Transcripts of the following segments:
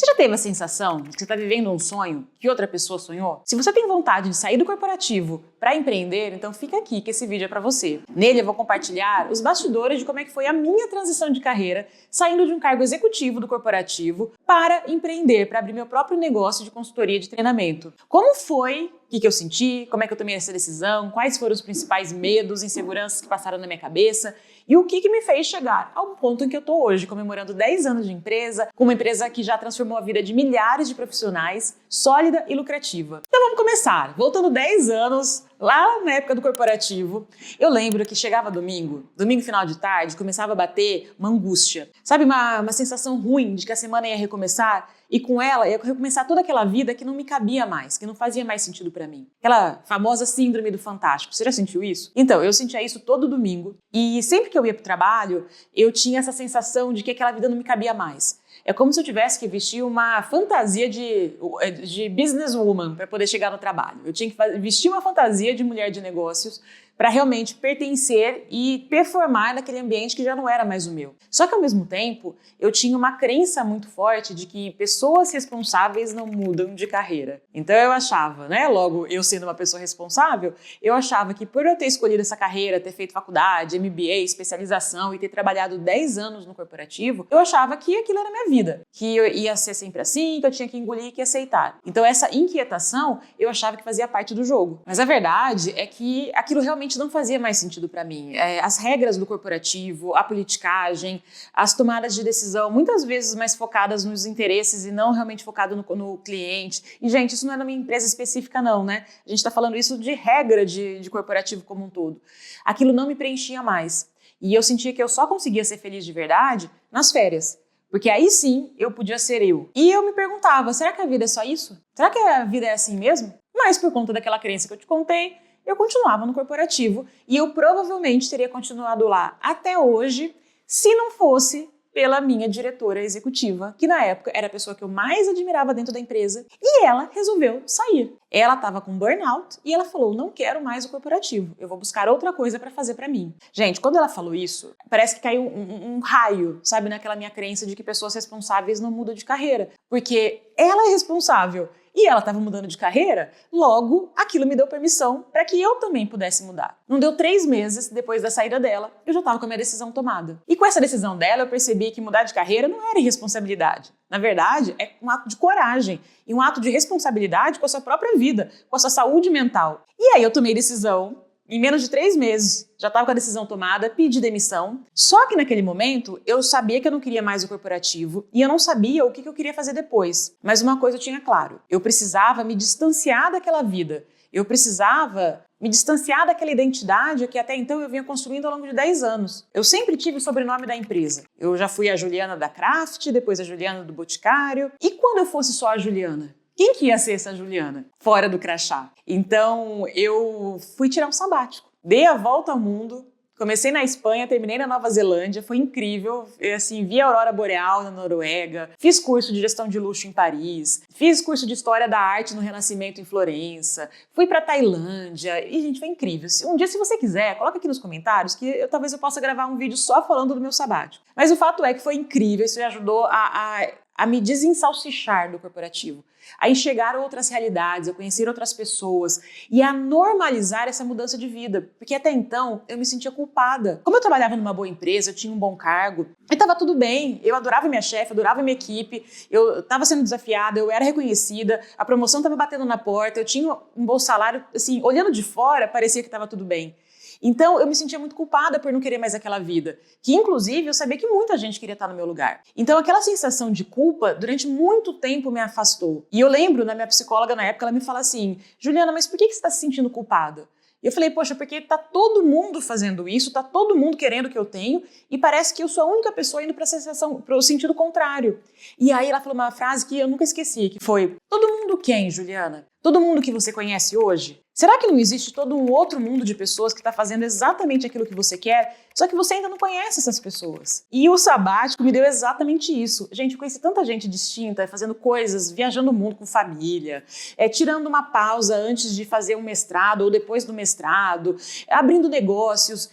Você já teve a sensação de que você está vivendo um sonho que outra pessoa sonhou? Se você tem vontade de sair do corporativo para empreender, então fica aqui que esse vídeo é para você. Nele eu vou compartilhar os bastidores de como é que foi a minha transição de carreira, saindo de um cargo executivo do corporativo para empreender, para abrir meu próprio negócio de consultoria de treinamento. Como foi? O que eu senti? Como é que eu tomei essa decisão? Quais foram os principais medos, inseguranças que passaram na minha cabeça? E o que me fez chegar ao ponto em que eu estou hoje, comemorando 10 anos de empresa, com uma empresa que já transformou a vida de milhares de profissionais, sólida e lucrativa. Então vamos começar. Voltando 10 anos, lá na época do corporativo, eu lembro que chegava domingo final de tarde, começava a bater uma angústia. Sabe, uma sensação ruim de que a semana ia recomeçar e com ela ia recomeçar toda aquela vida que não me cabia mais, que não fazia mais sentido para mim. Aquela famosa síndrome do fantástico. Você já sentiu isso? Então, eu sentia isso todo domingo e sempre que eu ia pro trabalho, eu tinha essa sensação de que aquela vida não me cabia mais. É como se eu tivesse que vestir uma fantasia de businesswoman para poder chegar no trabalho. Eu tinha que vestir uma fantasia de mulher de negócios para realmente pertencer e performar naquele ambiente que já não era mais o meu. Só que ao mesmo tempo, eu tinha uma crença muito forte de que pessoas responsáveis não mudam de carreira. Então eu achava, logo eu sendo uma pessoa responsável, eu achava que por eu ter escolhido essa carreira, ter feito faculdade, MBA, especialização e ter trabalhado 10 anos no corporativo, eu achava que aquilo era minha vida, que eu ia ser sempre assim, que eu tinha que engolir e que aceitar. Então essa inquietação, eu achava que fazia parte do jogo. Mas a verdade é que aquilo realmente não fazia mais sentido para mim. As regras do corporativo, a politicagem, as tomadas de decisão, muitas vezes mais focadas nos interesses e não realmente focado no cliente. E, gente, isso não é numa empresa específica, não, né? A gente está falando isso de regra de corporativo como um todo. Aquilo não me preenchia mais. E eu sentia que eu só conseguia ser feliz de verdade nas férias. Porque aí sim eu podia ser eu. E eu me perguntava, será que a vida é só isso? Será que a vida é assim mesmo? Mas por conta daquela crença que eu te contei, eu continuava no corporativo e eu provavelmente teria continuado lá até hoje se não fosse pela minha diretora executiva, que na época era a pessoa que eu mais admirava dentro da empresa, e ela resolveu sair. Ela estava com burnout e ela falou, não quero mais o corporativo, eu vou buscar outra coisa para fazer para mim. Gente, quando ela falou isso, parece que caiu um raio, sabe, naquela minha crença de que pessoas responsáveis não mudam de carreira, porque ela é responsável. E ela estava mudando de carreira, logo aquilo me deu permissão para que eu também pudesse mudar. Não deu 3 meses depois da saída dela, eu já estava com a minha decisão tomada. E com essa decisão dela, eu percebi que mudar de carreira não era irresponsabilidade. Na verdade, é um ato de coragem e um ato de responsabilidade com a sua própria vida, com a sua saúde mental. E aí eu tomei decisão. Em menos de 3 meses, já estava com a decisão tomada, pedi demissão. Só que naquele momento, eu sabia que eu não queria mais o corporativo e eu não sabia o que eu queria fazer depois. Mas uma coisa eu tinha claro, eu precisava me distanciar daquela vida. Eu precisava me distanciar daquela identidade que até então eu vinha construindo ao longo de 10 anos. Eu sempre tive o sobrenome da empresa. Eu já fui a Juliana da Craft, depois a Juliana do Boticário. E quando eu fosse só a Juliana? Quem que ia ser essa Juliana? Fora do crachá. Então, eu fui tirar um sabático. Dei a volta ao mundo. Comecei na Espanha, terminei na Nova Zelândia. Foi incrível. Eu, vi a aurora boreal na Noruega. Fiz curso de gestão de luxo em Paris. Fiz curso de história da arte no Renascimento em Florença. Fui para Tailândia. E, gente, foi incrível. Um dia, se você quiser, coloca aqui nos comentários que talvez eu possa gravar um vídeo só falando do meu sabático. Mas o fato é que foi incrível. Isso me ajudou a me desensalsichar do corporativo, a enxergar outras realidades, a conhecer outras pessoas e a normalizar essa mudança de vida. Porque até então eu me sentia culpada. Como eu trabalhava numa boa empresa, eu tinha um bom cargo, e estava tudo bem, eu adorava minha chefe, adorava minha equipe, eu estava sendo desafiada, eu era reconhecida, a promoção estava batendo na porta, eu tinha um bom salário, assim, olhando de fora parecia que estava tudo bem. Então, eu me sentia muito culpada por não querer mais aquela vida, que inclusive eu sabia que muita gente queria estar no meu lugar. Então, aquela sensação de culpa, durante muito tempo me afastou. E eu lembro, na minha psicóloga na época, ela me fala assim, Juliana, mas por que você está se sentindo culpada? E eu falei, poxa, porque tá todo mundo fazendo isso, tá todo mundo querendo o que eu tenho, e parece que eu sou a única pessoa indo para o sentido contrário. E aí ela falou uma frase que eu nunca esqueci, que foi, todo mundo quem, Juliana? Todo mundo que você conhece hoje? Será que não existe todo um outro mundo de pessoas que está fazendo exatamente aquilo que você quer, só que você ainda não conhece essas pessoas? E o sabático me deu exatamente isso. Gente, eu conheci tanta gente distinta, fazendo coisas, viajando o mundo com família, tirando uma pausa antes de fazer um mestrado ou depois do mestrado, abrindo negócios,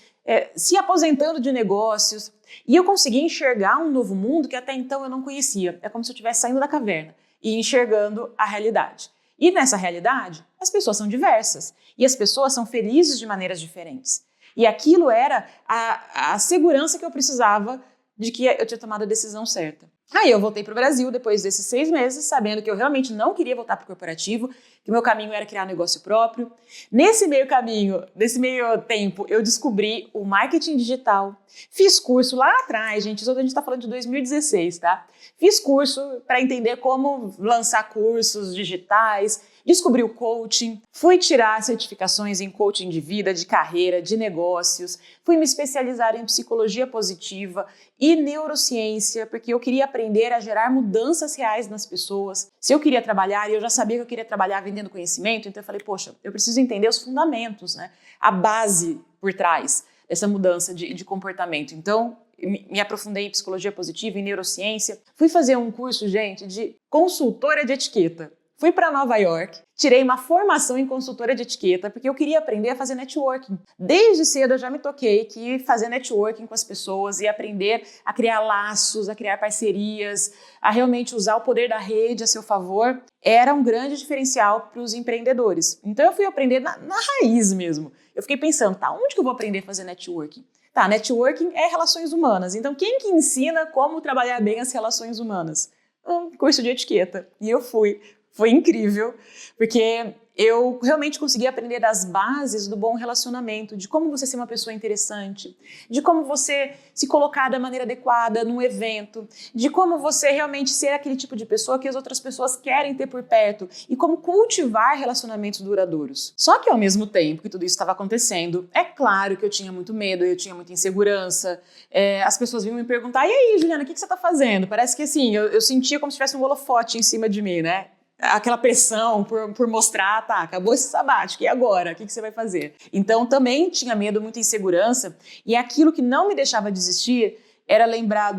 se aposentando de negócios. E eu consegui enxergar um novo mundo que até então eu não conhecia. É como se eu estivesse saindo da caverna e enxergando a realidade. E nessa realidade, as pessoas são diversas e as pessoas são felizes de maneiras diferentes. E aquilo era a segurança que eu precisava de que eu tinha tomado a decisão certa. Aí eu voltei para o Brasil depois desses 6 meses, sabendo que eu realmente não queria voltar para o corporativo, que o meu caminho era criar um negócio próprio. Nesse meio caminho, nesse meio tempo, eu descobri o marketing digital. Fiz curso lá atrás, gente, isso a gente está falando de 2016, tá? Fiz curso para entender como lançar cursos digitais, descobri o coaching, fui tirar certificações em coaching de vida, de carreira, de negócios, fui me especializar em psicologia positiva e neurociência, porque eu queria aprender a gerar mudanças reais nas pessoas. Se eu queria trabalhar, e eu já sabia que eu queria trabalhar vendendo conhecimento, então eu falei, poxa, eu preciso entender os fundamentos, né? A base por trás dessa mudança de comportamento. Então, me aprofundei em psicologia positiva e neurociência. Fui fazer um curso, gente, de consultora de etiqueta. Fui para Nova York, tirei uma formação em consultora de etiqueta, porque eu queria aprender a fazer networking. Desde cedo eu já me toquei que fazer networking com as pessoas e aprender a criar laços, a criar parcerias, a realmente usar o poder da rede a seu favor, era um grande diferencial para os empreendedores. Então eu fui aprender na raiz mesmo. Eu fiquei pensando, tá, onde que eu vou aprender a fazer networking? Tá, networking é relações humanas. Então quem que ensina como trabalhar bem as relações humanas? Um curso de etiqueta. E eu fui. Foi incrível, porque eu realmente consegui aprender das bases do bom relacionamento, de como você ser uma pessoa interessante, de como você se colocar da maneira adequada num evento, de como você realmente ser aquele tipo de pessoa que as outras pessoas querem ter por perto e como cultivar relacionamentos duradouros. Só que ao mesmo tempo que tudo isso estava acontecendo, é claro que eu tinha muito medo, eu tinha muita insegurança, as pessoas vinham me perguntar, e aí, Juliana, o que você está fazendo? Parece que assim, eu sentia como se tivesse um holofote em cima de mim, né? Aquela pressão por mostrar, tá, acabou esse sabático, e agora? O que você vai fazer? Então, também tinha medo, muita insegurança, e aquilo que não me deixava desistir era lembrar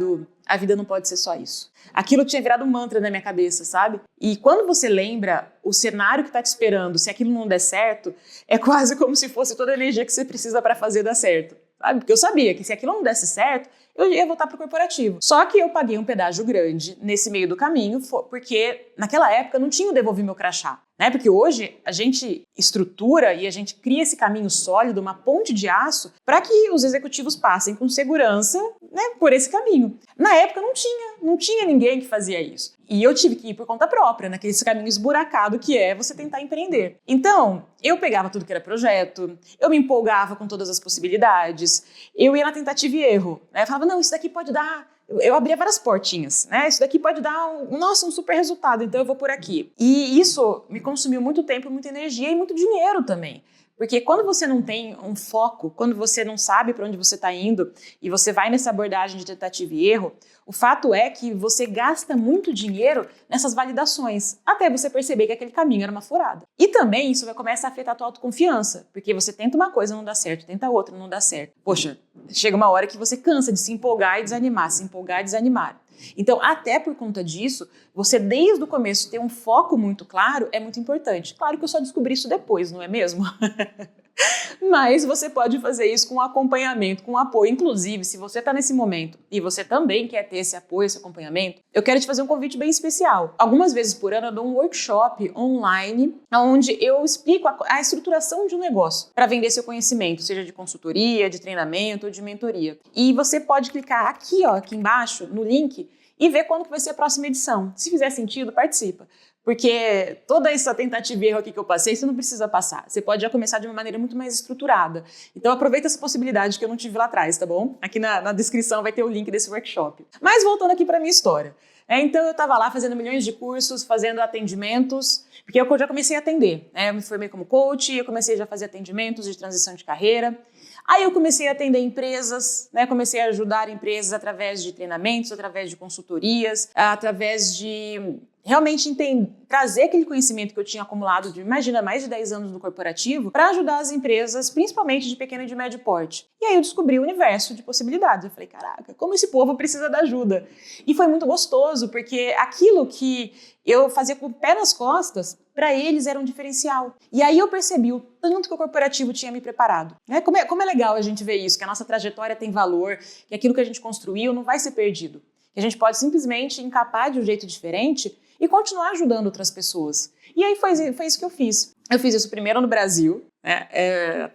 a vida não pode ser só isso. Aquilo tinha virado um mantra na minha cabeça, sabe? E quando você lembra o cenário que tá te esperando, se aquilo não der certo, é quase como se fosse toda a energia que você precisa para fazer dar certo. Sabe? Porque eu sabia que se aquilo não desse certo, eu ia voltar para o corporativo. Só que eu paguei um pedágio grande nesse meio do caminho, porque naquela época não tinha o devolver meu crachá. Né? Porque hoje a gente estrutura e a gente cria esse caminho sólido, uma ponte de aço, para que os executivos passem com segurança, né, por esse caminho. Na época não tinha ninguém que fazia isso. E eu tive que ir por conta própria, naquele caminho esburacado que é você tentar empreender. Então, eu pegava tudo que era projeto, eu me empolgava com todas as possibilidades, eu ia na tentativa e erro. Né? Eu falava, não, isso daqui pode dar... Eu abria várias portinhas, né? Isso daqui pode dar um super resultado, então eu vou por aqui. E isso me consumiu muito tempo, muita energia e muito dinheiro também. Porque quando você não tem um foco, quando você não sabe para onde você está indo e você vai nessa abordagem de tentativa e erro, o fato é que você gasta muito dinheiro nessas validações, até você perceber que aquele caminho era uma furada. E também isso vai começar a afetar a tua autoconfiança, porque você tenta uma coisa, não dá certo, tenta outra, não dá certo. Poxa, chega uma hora que você cansa de se empolgar e desanimar, se empolgar e desanimar. Então, até por conta disso, você desde o começo ter um foco muito claro é muito importante. Claro que eu só descobri isso depois, não é mesmo? Mas você pode fazer isso com acompanhamento, com apoio. Inclusive, se você está nesse momento e você também quer ter esse apoio, esse acompanhamento, eu quero te fazer um convite bem especial. Algumas vezes por ano eu dou um workshop online onde eu explico a estruturação de um negócio para vender seu conhecimento, seja de consultoria, de treinamento ou de mentoria. E você pode clicar aqui, ó, aqui embaixo, no link e ver quando que vai ser a próxima edição. Se fizer sentido, participa. Porque toda essa tentativa e erro aqui que eu passei, você não precisa passar. Você pode já começar de uma maneira muito mais estruturada. Então aproveita essa possibilidade que eu não tive lá atrás, tá bom? Aqui na descrição vai ter o link desse workshop. Mas voltando aqui para minha história. Então eu estava lá fazendo milhões de cursos, fazendo atendimentos, porque eu já comecei a atender. Eu me formei como coach, eu comecei já a fazer atendimentos de transição de carreira. Aí eu comecei a atender empresas, comecei a ajudar empresas através de treinamentos, através de consultorias, através de realmente trazer aquele conhecimento que eu tinha acumulado de, imagina, mais de 10 anos no corporativo, para ajudar as empresas, principalmente de pequeno e de médio porte. E aí eu descobri o universo de possibilidades. Eu falei, caraca, como esse povo precisa da ajuda. E foi muito gostoso, porque aquilo que eu fazia com o pé nas costas, para eles era um diferencial. E aí eu percebi o tanto que o corporativo tinha me preparado. Né? Como é legal a gente ver isso, que a nossa trajetória tem valor, que aquilo que a gente construiu não vai ser perdido. Que a gente pode simplesmente encapar de um jeito diferente e continuar ajudando outras pessoas. E aí foi isso que eu fiz. Eu fiz isso primeiro no Brasil, né,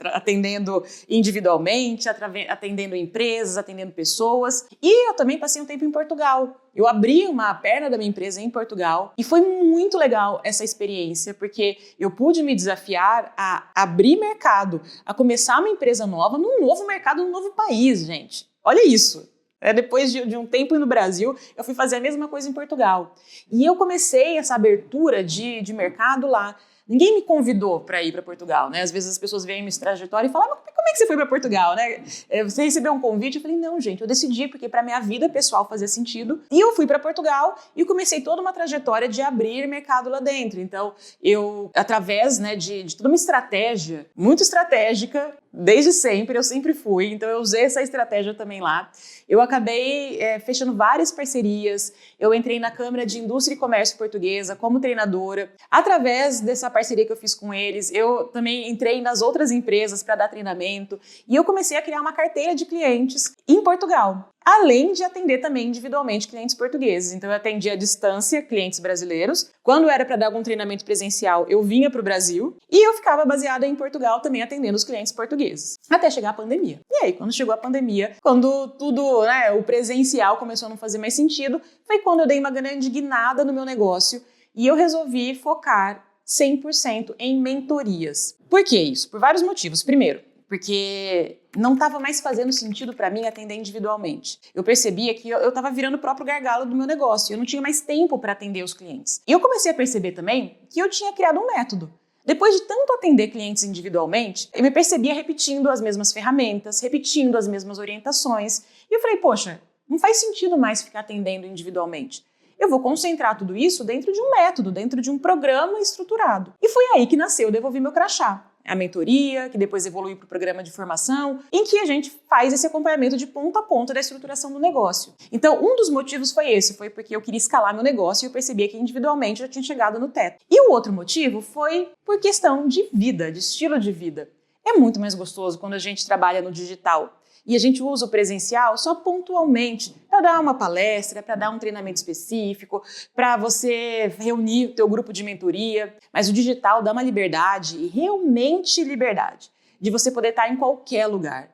atendendo individualmente, atendendo empresas, atendendo pessoas. E eu também passei um tempo em Portugal. Eu abri uma perna da minha empresa em Portugal e foi muito legal essa experiência, porque eu pude me desafiar a abrir mercado, a começar uma empresa nova num novo mercado, num novo país, gente. Olha isso. Depois de um tempo no Brasil, eu fui fazer a mesma coisa em Portugal. E eu comecei essa abertura de mercado lá. Ninguém me convidou para ir para Portugal, né? Às vezes as pessoas veem minha trajetória e falam, mas como é que você foi para Portugal, né? Você recebeu um convite? Eu falei, não, gente, eu decidi porque para minha vida pessoal fazia sentido. E eu fui para Portugal e comecei toda uma trajetória de abrir mercado lá dentro. Então, eu, através, né, de toda uma estratégia, muito estratégica, desde sempre, eu sempre fui. Então, eu usei essa estratégia também lá. Eu acabei fechando várias parcerias. Eu entrei na Câmara de Indústria e Comércio Portuguesa como treinadora. Através dessa parceria que eu fiz com eles, eu também entrei nas outras empresas para dar treinamento. E eu comecei a criar uma carteira de clientes em Portugal. Além de atender também individualmente clientes portugueses. Então, eu atendia à distância clientes brasileiros. Quando era para dar algum treinamento presencial, eu vinha para o Brasil. E eu ficava baseada em Portugal também atendendo os clientes portugueses. Até chegar a pandemia. E aí, quando chegou a pandemia, quando tudo, né, o presencial começou a não fazer mais sentido, foi quando eu dei uma grande guinada no meu negócio e eu resolvi focar 100% em mentorias. Por que isso? Por vários motivos. Primeiro, porque não estava mais fazendo sentido para mim atender individualmente. Eu percebia que eu estava virando o próprio gargalo do meu negócio, eu não tinha mais tempo para atender os clientes. E eu comecei a perceber também que eu tinha criado um método. Depois de tanto atender clientes individualmente, eu me percebia repetindo as mesmas ferramentas, repetindo as mesmas orientações. E eu falei, poxa, não faz sentido mais ficar atendendo individualmente. Eu vou concentrar tudo isso dentro de um método, dentro de um programa estruturado. E foi aí que nasceu o Devolvi Meu Crachá. A mentoria, que depois evoluiu para o programa de formação, em que a gente faz esse acompanhamento de ponta a ponta da estruturação do negócio. Então, um dos motivos foi porque eu queria escalar meu negócio e eu percebia que individualmente eu já tinha chegado no teto. E o outro motivo foi por questão de vida, de estilo de vida. É muito mais gostoso quando a gente trabalha no digital. E a gente usa o presencial só pontualmente, para dar uma palestra, para dar um treinamento específico, para você reunir o teu grupo de mentoria. Mas o digital dá uma liberdade, e realmente liberdade, de você poder estar em qualquer lugar.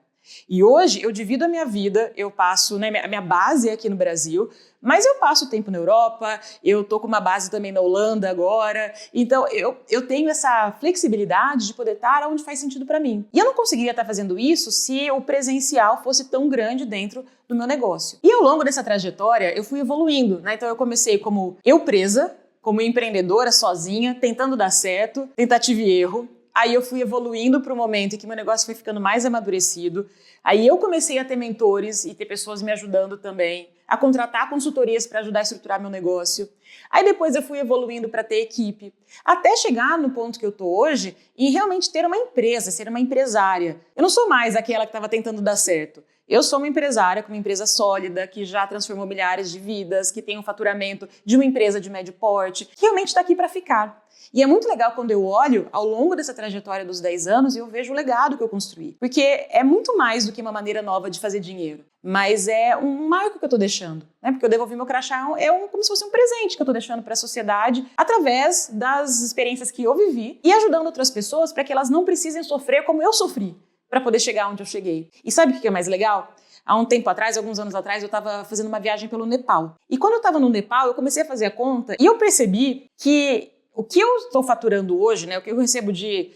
E hoje eu divido a minha vida, eu passo, né, a minha base é aqui no Brasil, mas eu passo tempo na Europa, eu tô com uma base também na Holanda agora, então eu tenho essa flexibilidade de poder estar onde faz sentido para mim. E eu não conseguiria estar fazendo isso se o presencial fosse tão grande dentro do meu negócio. E ao longo dessa trajetória eu fui evoluindo, né? Então eu comecei como eu presa, como empreendedora sozinha, tentando dar certo, tentativa e erro. Aí eu fui evoluindo para o momento em que meu negócio foi ficando mais amadurecido. Aí eu comecei a ter mentores e ter pessoas me ajudando também, a contratar consultorias para ajudar a estruturar meu negócio. Aí depois eu fui evoluindo para ter equipe, até chegar no ponto que eu estou hoje em realmente ter uma empresa, ser uma empresária. Eu não sou mais aquela que estava tentando dar certo. Eu sou uma empresária com uma empresa sólida, que já transformou milhares de vidas, que tem um faturamento de uma empresa de médio porte, que realmente está aqui para ficar. E é muito legal quando eu olho ao longo dessa trajetória dos 10 anos e eu vejo o legado que eu construí. Porque é muito mais do que uma maneira nova de fazer dinheiro, mas é um marco que eu estou deixando. Né? Porque eu devolvi meu crachá, como se fosse um presente que eu estou deixando para a sociedade através das experiências que eu vivi e ajudando outras pessoas para que elas não precisem sofrer como eu sofri, para poder chegar onde eu cheguei. E sabe o que é mais legal? Há um tempo atrás, alguns anos atrás, eu estava fazendo uma viagem pelo Nepal. E quando eu estava no Nepal, eu comecei a fazer a conta e eu percebi que o que eu estou faturando hoje, né, o que eu recebo de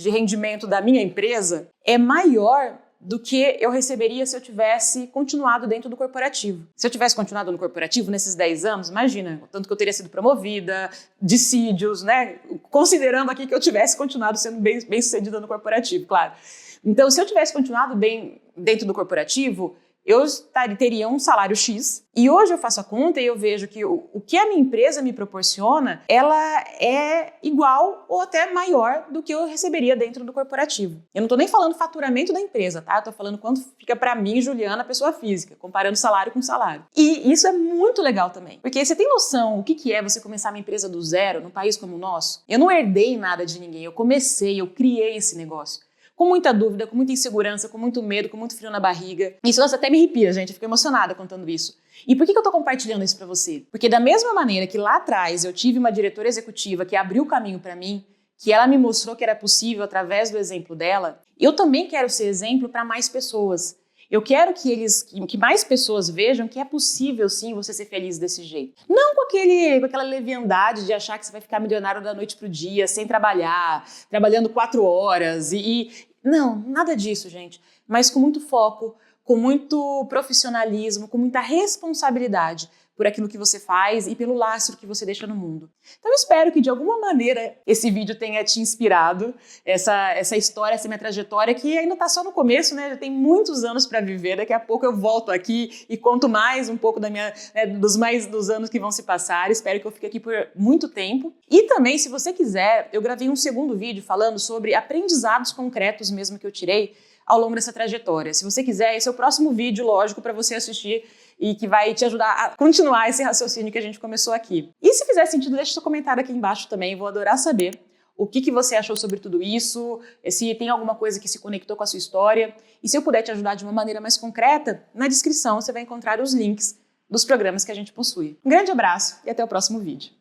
rendimento da minha empresa, é maior do que eu receberia se eu tivesse continuado dentro do corporativo. Se eu tivesse continuado no corporativo nesses 10 anos, imagina, o tanto que eu teria sido promovida, dissídios, né? Considerando aqui que eu tivesse continuado sendo bem sucedida no corporativo, claro. Então, se eu tivesse continuado bem dentro do corporativo, eu teria um salário X, e hoje eu faço a conta e eu vejo que o que a minha empresa me proporciona, ela é igual ou até maior do que eu receberia dentro do corporativo. Eu não estou nem falando faturamento da empresa, tá? Eu estou falando quanto fica para mim, Juliana, pessoa física, comparando salário com salário. E isso é muito legal também, porque você tem noção o que é você começar uma empresa do zero num país como o nosso? Eu não herdei nada de ninguém, eu comecei, eu criei esse negócio. Com muita dúvida, com muita insegurança, com muito medo, com muito frio na barriga. Isso até me arrepia, gente. Eu fico emocionada contando isso. E por que eu tô compartilhando isso pra você? Porque da mesma maneira que lá atrás eu tive uma diretora executiva que abriu o caminho pra mim, que ela me mostrou que era possível através do exemplo dela, eu também quero ser exemplo para mais pessoas. Eu quero que mais pessoas vejam que é possível, sim, você ser feliz desse jeito. Não com aquela leviandade de achar que você vai ficar milionário da noite pro dia, sem trabalhar, trabalhando 4 horas Não, nada disso, gente. Mas com muito foco, com muito profissionalismo, com muita responsabilidade por aquilo que você faz e pelo lastro que você deixa no mundo. Então eu espero que de alguma maneira esse vídeo tenha te inspirado, essa história, essa minha trajetória que ainda está só no começo, né? Já tem muitos anos para viver, daqui a pouco eu volto aqui e conto mais um pouco dos anos que vão se passar. Espero que eu fique aqui por muito tempo. E também, se você quiser, eu gravei um segundo vídeo falando sobre aprendizados concretos mesmo que eu tirei ao longo dessa trajetória. Se você quiser, esse é o próximo vídeo, lógico, para você assistir e que vai te ajudar a continuar esse raciocínio que a gente começou aqui. E se fizer sentido, deixa seu comentário aqui embaixo também, vou adorar saber o que você achou sobre tudo isso, se tem alguma coisa que se conectou com a sua história, e se eu puder te ajudar de uma maneira mais concreta, na descrição você vai encontrar os links dos programas que a gente possui. Um grande abraço e até o próximo vídeo.